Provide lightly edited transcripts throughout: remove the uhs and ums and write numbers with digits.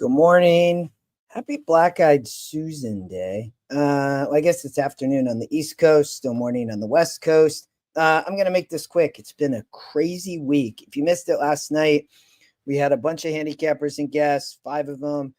Good morning. Happy Black Eyed Susan Day. I guess it's afternoon on the East Coast, still morning on the West Coast. I'm going to make this quick. It's been a crazy week. If you missed it last night, we had a bunch of handicappers and guests, 5 of them.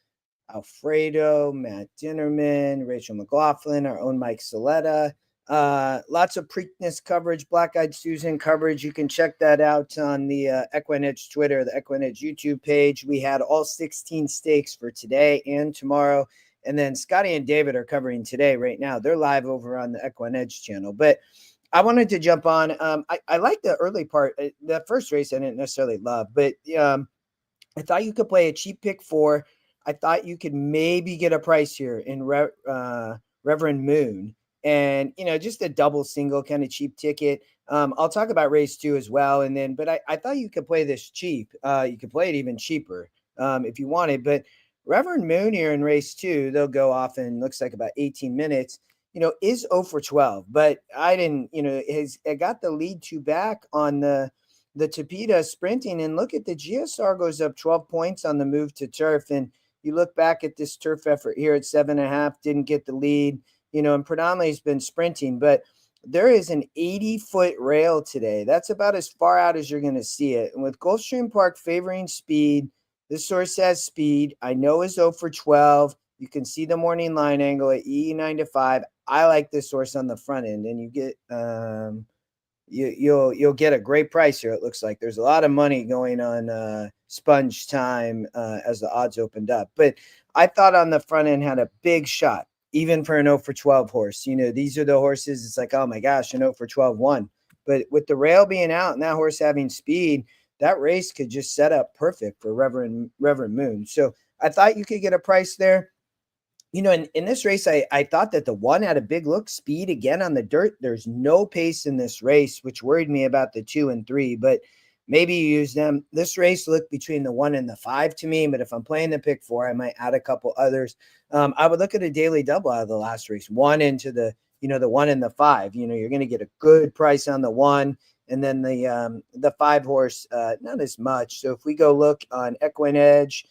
Alfredo, Matt Dinnerman, Rachel McLaughlin, our own Mike Saletta. Lots of Preakness coverage, Black Eyed Susan coverage. You can check that out on the Equine Edge Twitter, the Equine Edge YouTube page. We had all 16 stakes for today and tomorrow. And then Scotty and David are covering today right now. They're live over on the Equine Edge channel. But I wanted to jump on. I like the early part. The first race I didn't necessarily love, but I thought you could play a cheap pick 4. I thought you could maybe get a price here in Reverend Moon, and just a double single kind of cheap ticket. I'll talk about race 2 as well, and then but I thought you could play this cheap. You could play it even cheaper if you wanted. But Reverend Moon here in race 2, they'll go off in looks like about 18 minutes. Is 0 for 12, but I didn't. I got the lead 2 back on the Tapeta sprinting, and look at the GSR goes up 12 points on the move to turf. And you look back at this turf effort here at 7.5, didn't get the lead, and predominantly has been sprinting, but there is an 80-foot rail today. That's about as far out as you're going to see it. And with Gulfstream Park favoring speed, this horse has speed. I know is 0 for 12. You can see the morning line angle at E9 to 5. I like this horse on the front end, and you get you'll get a great price here. It looks like there's a lot of money going on Sponge Time as the odds opened up, but I thought on the front end had a big shot, even for an 0 for 12 horse. These are the horses. It's like, oh my gosh, an 0 for 12 won. But with the rail being out and that horse having speed, that race could just set up perfect for Reverend Moon. So I thought you could get a price there. In this race, I thought that the 1 had a big look, speed again on the dirt. There's no pace in this race, which worried me about the 2 and 3, but maybe you use them. This race looked between the 1 and the 5 to me, but if I'm playing the pick 4, I might add a couple others. I would look at a daily double out of the last race, 1 into the 1 and the 5. You're going to get a good price on the 1, and then the 5 horse, not as much. So if we go look on Equine Edge,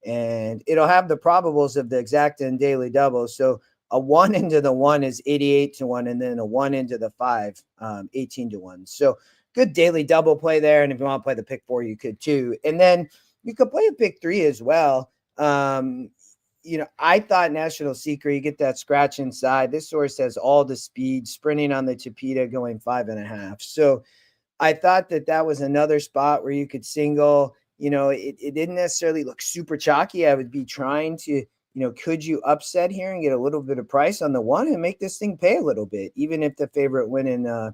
and it'll have the probables of the exacta and daily double. So a 1 into the 1 is 88 to 1, and then a 1 into the 5, 18 to 1. So good daily double play there. And if you want to play the pick 4, you could too. And then you could play a pick 3 as well. I thought National Secret, you get that scratch inside. This horse has all the speed, sprinting on the Tapeta, going 5.5. So I thought that was another spot where you could single. It didn't necessarily look super chalky. I would be trying to, could you upset here and get a little bit of price on the 1 and make this thing pay a little bit, even if the favorite win in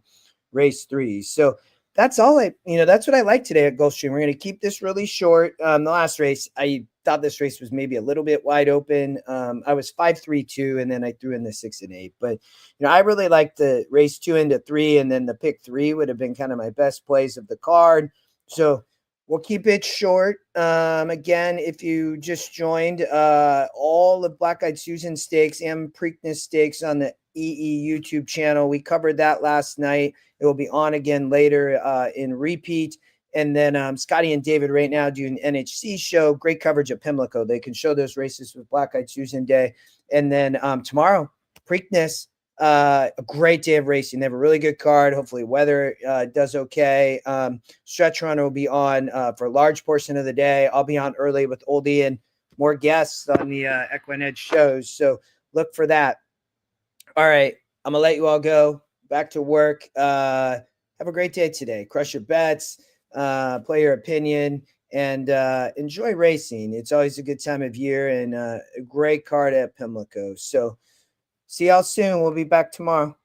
race 3. So that's all that's what I like today at Gulfstream. We're going to keep this really short. The last race, I thought this race was maybe a little bit wide open. I was 5-3-2, and then I threw in the 6 and 8. But, I really liked the race 2 into 3, and then the pick 3 would have been kind of my best plays of the card. So we'll keep it short. Again, if you just joined, all of Black Eyed Susan stakes and Preakness stakes on the EE YouTube channel. We covered that last night. It will be on again later in repeat. And then Scotty and David right now do an NHC show. Great coverage at Pimlico. They can show those races with Black Eyed Susan Day. And then tomorrow, Preakness. A great day of racing. They have a really good card. Hopefully weather does okay. Stretch Runner will be on for a large portion of the day. I'll be on early with Oldie and more guests on the Equine Edge shows. So look for that. All right. I'm going to let you all go back to work. Have a great day today. Crush your bets, play your opinion, and enjoy racing. It's always a good time of year, and a great card at Pimlico. So see y'all soon. We'll be back tomorrow.